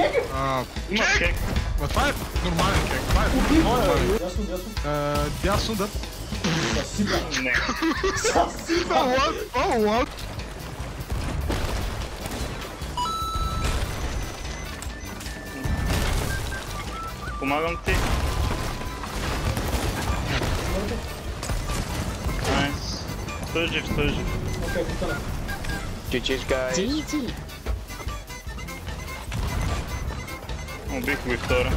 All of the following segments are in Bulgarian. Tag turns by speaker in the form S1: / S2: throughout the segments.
S1: кек?
S2: Има кек. Това е нормален кек. Това е нормален.
S1: Дясно, дясно.
S2: Дясно да...
S1: Съсипа.
S3: Не.
S1: Съсипа.
S2: What?
S3: Помагам ти. Найс. Стой жив.
S1: Окей, потъна.
S4: GG's, guys.
S5: GG.
S3: Убих го и втора.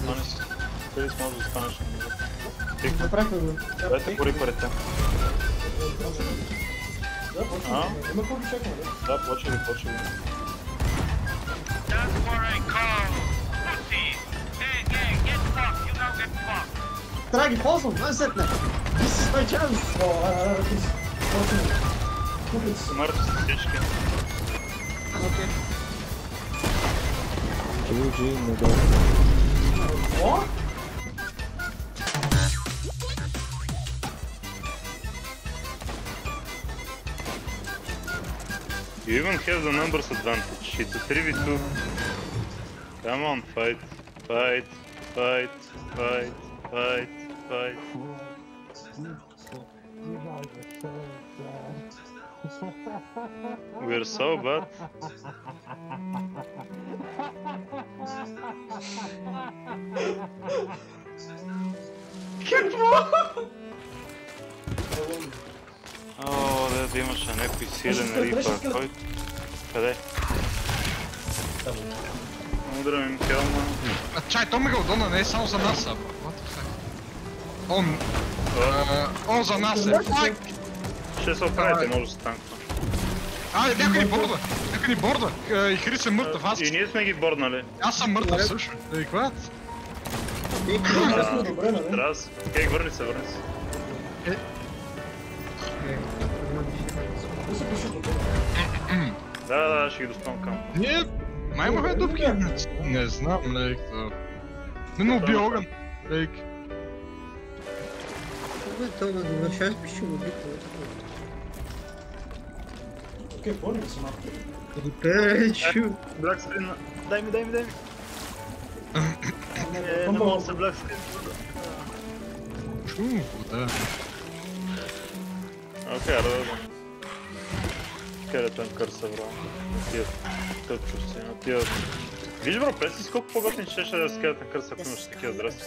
S3: Найс. Къде си можеш да станеш?
S1: Направихме го.
S3: Дайте по рипарите.
S1: Да, почваме. Има какво ги чакаме, да?
S3: Да, почва ви.
S6: That's what I call pussies. Hey, gang, get fucked. You now get fucked.
S1: Трябва да ги ползвам, най-сетне. This is my chance. Почваме. Купите си.
S3: Смърт с всички.
S1: Окей.
S4: GG, надолу.
S1: О?
S3: You even have the numbers advantage. It's a 3v2. Come on, fight. We're so bad. О, да имаше някой силен рипър, който... Къде? Удра ми Михелма.
S2: Чай, то Мегалдона не е само за нас, а. Он за нас е.
S3: Ще се оправите, може да се танква.
S2: Някой ни борда. И Хрис е мъртъв, аз...
S3: И ние сме ги борнали.
S2: Аз съм мъртъв също. Какво?
S1: Добре, нали?
S3: Раз. Кейк, върни се. Да, ще ги доспам към.
S2: Ние... Май имаме дупки. Не знам, лейк. Не уби огън. Лейк.
S5: Това добре, ще аз пишу го битва.
S1: Окей, борим се малко.
S5: Репешу.
S3: Блак скрин. Дай ми. Не мога да се блак скрин.
S2: Да.
S3: Окей, да. Къде тън кърса, бро? Тия тъпчовци, на тия... Виж, бро, преси си колко по-готин щеше да разкажат на кърса, ако имаш такива здрасти.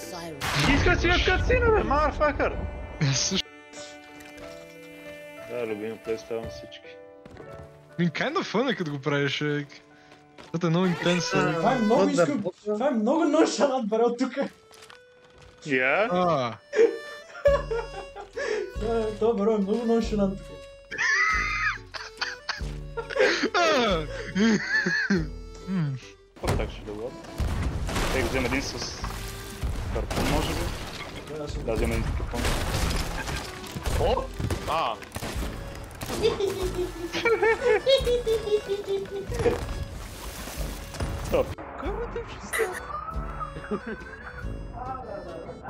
S3: Иска си на кърцина, бе, мафакър! Да, любимо плейставам всички.
S2: Kind of fun като го правиш, ек. Това е много интенсен.
S1: Това е много искам. Това е много ношалант, бе, от тука.
S3: Я?
S1: Това бро е много ношалант тука.
S3: Какво так ще да го? Ек, взем един с карпон, може би? Да, взем един с карпон. О! Стоп.
S4: Кой ме тъп ще става?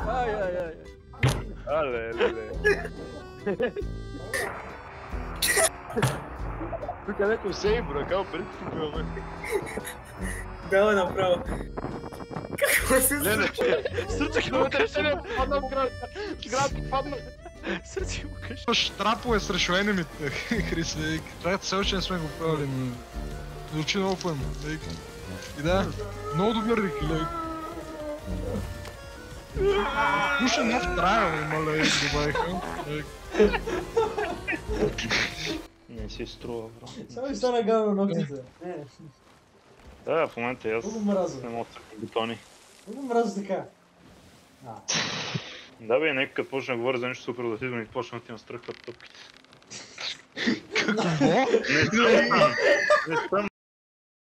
S4: Ай.
S3: Ле.
S4: Тук някой сей, бро, као преди тук имаме.
S5: Да, направо. Какво се
S4: Леле, сърце километър ще не падна в град. Град падна. Сърце му кажа.
S2: Имаш трапове срещу енемите, Хрис, лейк. Това все още не сме го правили, но... Звучи много фън, лейк. И да, много добър рик, лейк. Пуша нов трайл има, лейк, добавиха, лейк.
S3: Не си струва, бро.
S1: Само ми стана гадно на ногтите.
S3: Да, в момента аз
S1: Много мразя.
S3: не мога да тръгна бутони.
S1: Много мразя така.
S3: Да бе, нека като почна да говоря за нещо супер да и почна да ти настръхват тъпките.
S2: Какво?
S3: Не съм.